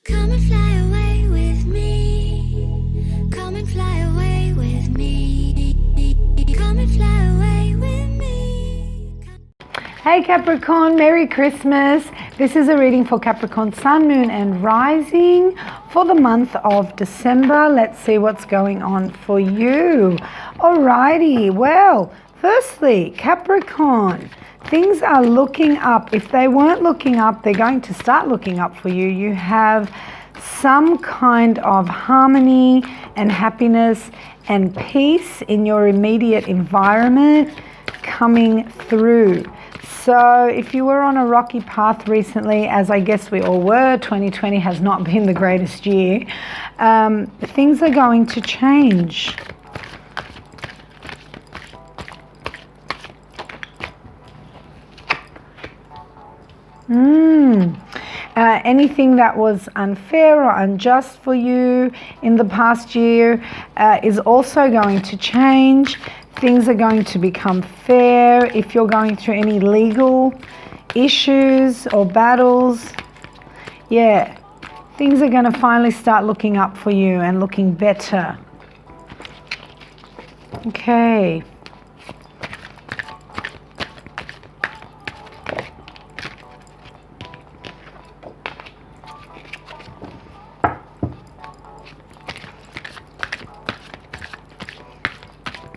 Come and fly away with me. Come and fly away with me. Come and fly away with me. Hey Capricorn, Merry Christmas. This is a reading for Capricorn Sun, Moon and Rising for the month of December. Let's see what's going on for you. Alrighty, well, firstly, Capricorn, things are looking up. If they weren't looking up, they're going to start looking up for you. You have some kind of harmony and happiness and peace in your immediate environment coming through. So if you were on a rocky path recently, as I guess we all were, 2020 has not been the greatest year, things are going to change. Anything that was unfair or unjust for you in the past year is also going to change. Things are going to become fair. If you're going through any legal issues or battles, things are going to finally start looking up for you and looking better. Okay.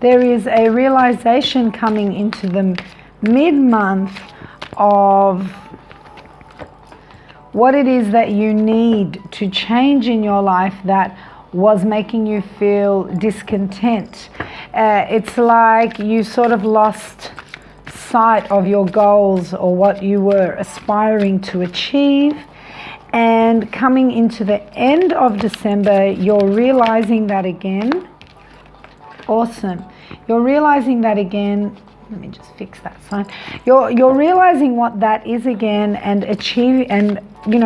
There is a realization coming into the mid-month of what it is that you need to change in your life that was making you feel discontent. It's like you sort of lost sight of your goals or what you were aspiring to achieve. And coming into the end of December, you're realizing that again. Awesome. You're realizing that again. Let me just fix that sign. You're realizing what that is again and achieving and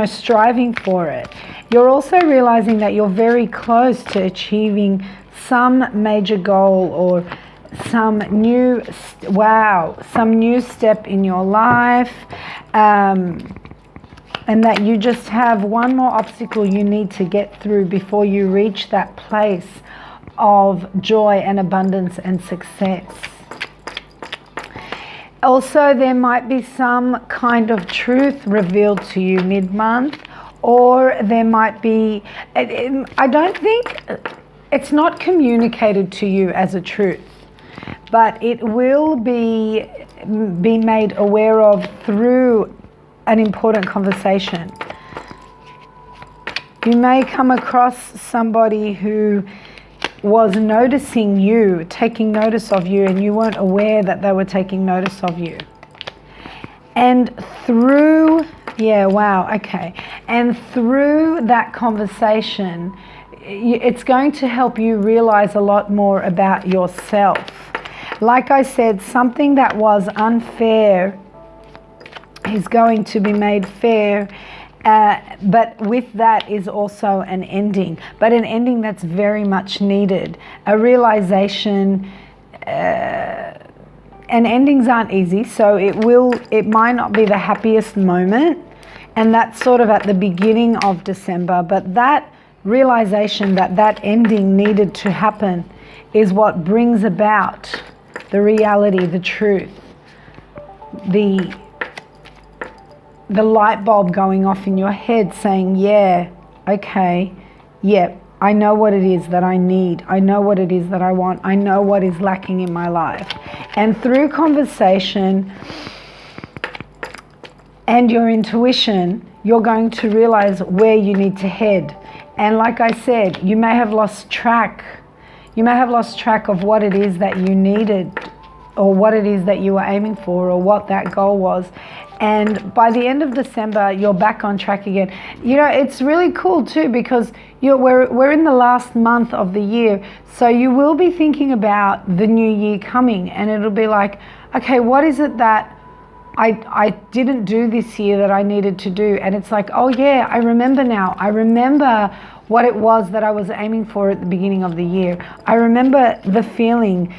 striving for it. You're also realizing that you're very close to achieving some major goal or some new step in your life, and that you just have one more obstacle you need to get through before you reach that place of joy and abundance and success. Also, there might be some kind of truth revealed to you mid-month, or there might be, I don't think, it's not communicated to you as a truth, but it will be made aware of through an important conversation. You may come across somebody who was noticing you, taking notice of you, and you weren't aware that they were taking notice of you. And through, and through that conversation, it's going to help you realize a lot more about yourself. Like I said, something that was unfair is going to be made fair. But with that is also an ending, but an ending that's very much needed. A realization, and endings aren't easy, so it might not be the happiest moment, and that's sort of at the beginning of December, but that realization that ending needed to happen is what brings about the reality, the truth, the light bulb going off in your head saying, I know what it is that I need. I know what it is that I want. I know what is lacking in my life. And through conversation and your intuition, you're going to realize where you need to head. And like I said, you may have lost track. You may have lost track of what it is that you needed, or what it is that you were aiming for, or what that goal was. And by the end of December, you're back on track again. It's really cool too, because we're in the last month of the year. So you will be thinking about the new year coming, and it'll be like, okay, what is it that I didn't do this year that I needed to do? And it's like, oh yeah, I remember now. I remember what it was that I was aiming for at the beginning of the year. I remember the feeling,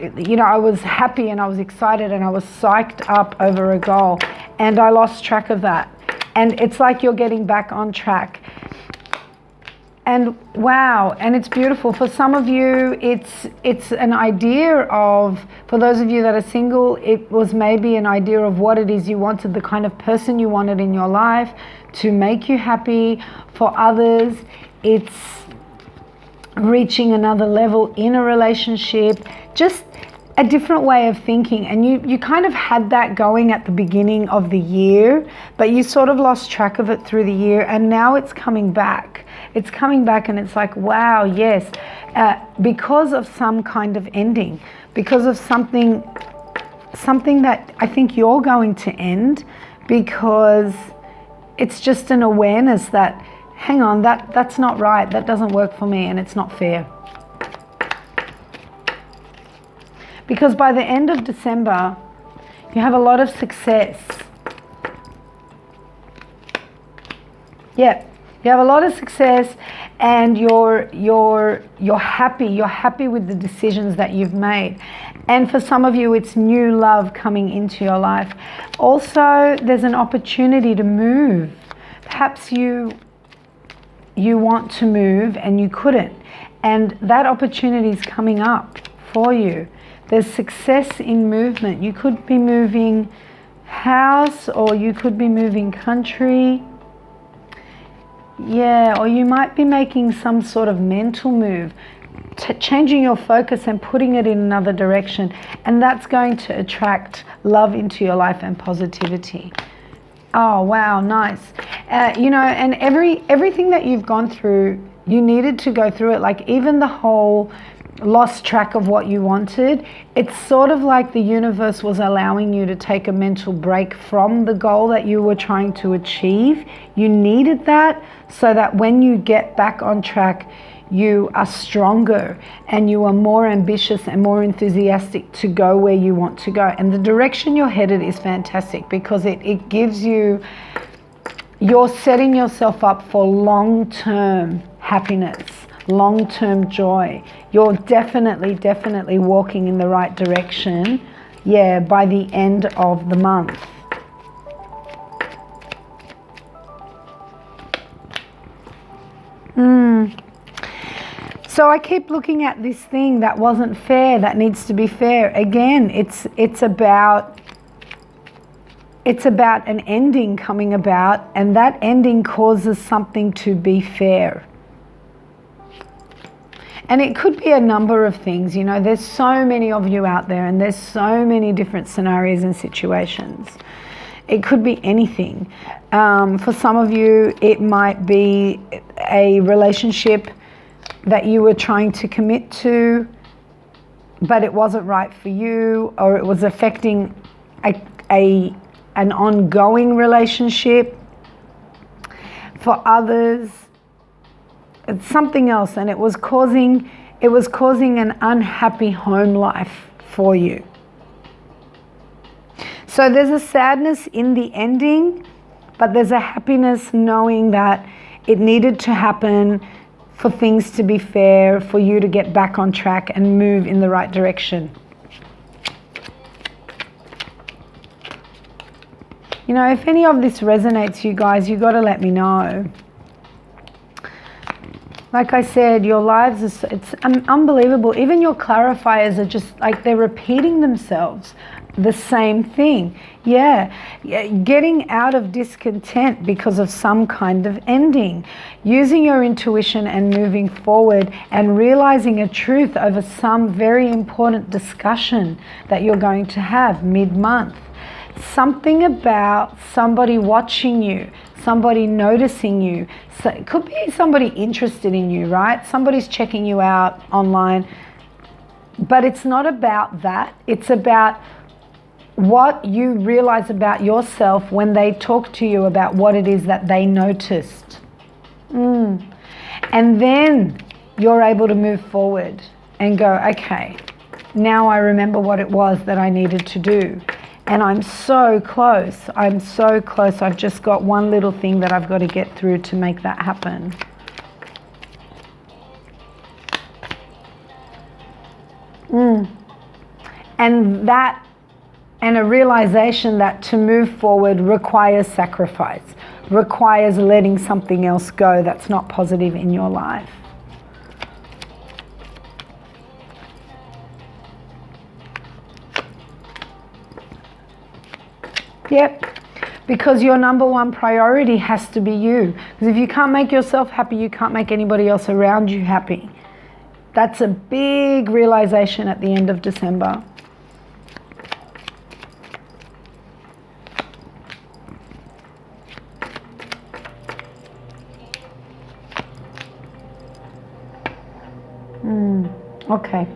I was happy and I was excited and I was psyched up over a goal, and I lost track of that. And it's like you're getting back on track. And wow, and it's beautiful. For some of you, it's an idea of, for those of you that are single, it was maybe an idea of what it is you wanted, the kind of person you wanted in your life to make you happy. For others, it's reaching another level in a relationship, just a different way of thinking. And you kind of had that going at the beginning of the year, but you sort of lost track of it through the year, and now it's coming back. It's coming back, and it's like, wow, yes, because of some kind of ending, because of something that I think you're going to end, because it's just an awareness that, hang on, that's not right, that doesn't work for me, and it's not fair. Because by the end of December, you have a lot of success. Yeah. You have a lot of success, and you're happy. You're happy with the decisions that you've made. And for some of you, it's new love coming into your life. Also, there's an opportunity to move. Perhaps you want to move and you couldn't. And that opportunity is coming up for you. There's success in movement. You could be moving house, or you could be moving country. Yeah, or you might be making some sort of mental move, changing your focus and putting it in another direction. And that's going to attract love into your life and positivity. Oh, wow, nice. And everything that you've gone through, you needed to go through it. Like even the whole lost track of what you wanted, it's sort of like the universe was allowing you to take a mental break from the goal that you were trying to achieve. You needed that so that when you get back on track, you are stronger and you are more ambitious and more enthusiastic to go where you want to go. And the direction you're headed is fantastic, because it gives you, you're setting yourself up for long-term happiness, long-term joy. You're definitely walking in the right direction, yeah, by the end of the month. So I keep looking at this thing that wasn't fair, that needs to be fair. Again, it's about an ending coming about, and that ending causes something to be fair. And it could be a number of things. You know, there's so many of you out there, and there's so many different scenarios and situations. It could be anything. For some of you, it might be a relationship that you were trying to commit to, but it wasn't right for you, or it was affecting an ongoing relationship. For others, it's something else, and it was causing an unhappy home life for you. So there's a sadness in the ending, but there's a happiness knowing that it needed to happen for things to be fair, for you to get back on track and move in the right direction. You know, if any of this resonates, you guys, you got to let me know. Like I said, your lives, it's unbelievable. Even your clarifiers are just like they're repeating themselves. The same thing. Yeah, getting out of discontent because of some kind of ending. Using your intuition and moving forward and realizing a truth over some very important discussion that you're going to have mid-month. Something about somebody watching you, somebody noticing you. So it could be somebody interested in you, right? Somebody's checking you out online. But it's not about that. It's about what you realize about yourself when they talk to you about what it is that they noticed. And then you're able to move forward and go, okay, now I remember what it was that I needed to do. And I'm so close. I've just got one little thing that I've got to get through to make that happen. And a realization that to move forward requires sacrifice, requires letting something else go that's not positive in your life. Yep, because your number one priority has to be you. Because if you can't make yourself happy, you can't make anybody else around you happy. That's a big realization at the end of December. Okay,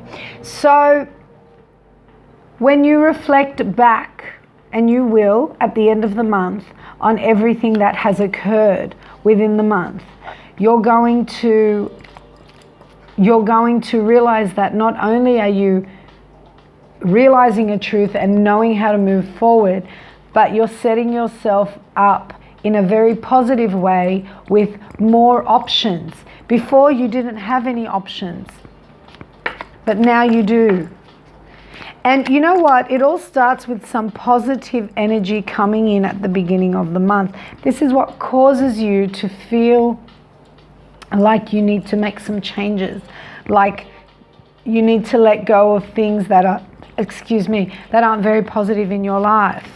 so when you reflect back, and you will at the end of the month, on everything that has occurred within the month, you're going to realize that not only are you realizing a truth and knowing how to move forward, but you're setting yourself up in a very positive way with more options. Before you didn't have any options, but now you do. And you know what? It all starts with some positive energy coming in at the beginning of the month. This is what causes you to feel like you need to make some changes, like you need to let go of things that are, that aren't very positive in your life.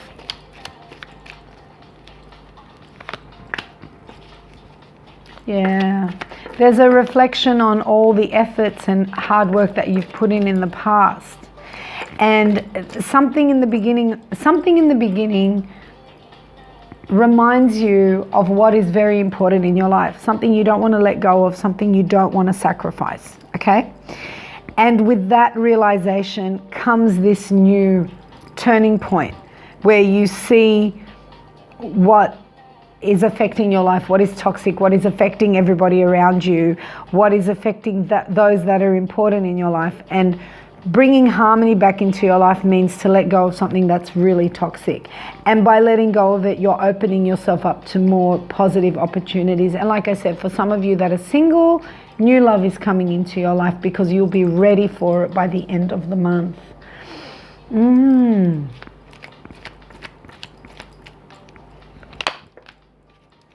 Yeah. There's a reflection on all the efforts and hard work that you've put in the past. And something in the beginning reminds you of what is very important in your life, something you don't want to let go of, something you don't want to sacrifice, okay? And with that realization comes this new turning point where you see what is affecting your life, what is toxic, what is affecting everybody around you, what is affecting those that are important in your life. And bringing harmony back into your life means to let go of something that's really toxic. And by letting go of it, you're opening yourself up to more positive opportunities. And like I said, for some of you that are single, new love is coming into your life because you'll be ready for it by the end of the month.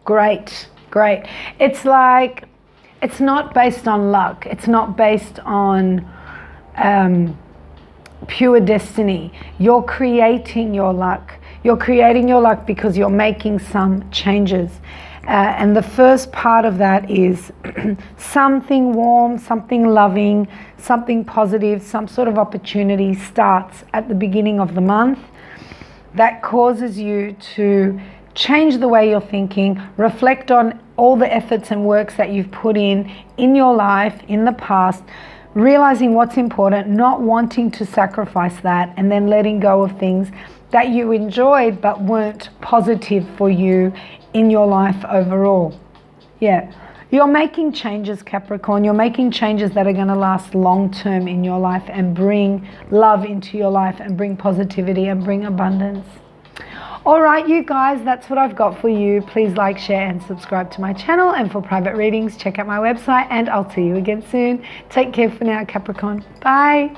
Great. It's like, it's not based on luck. It's not based on pure destiny. You're creating your luck. You're creating your luck because you're making some changes. And the first part of that is something warm, something loving, something positive, some sort of opportunity starts at the beginning of the month that causes you to change the way you're thinking, reflect on all the efforts and works that you've put in your life in the past, realizing what's important, not wanting to sacrifice that, and then letting go of things that you enjoyed but weren't positive for you in your life overall. Yeah, you're making changes, Capricorn. You're making changes that are going to last long term in your life and bring love into your life and bring positivity and bring abundance. All right, you guys, that's what I've got for you. Please like, share, and subscribe to my channel. And for private readings, check out my website, and I'll see you again soon. Take care for now, Capricorn. Bye.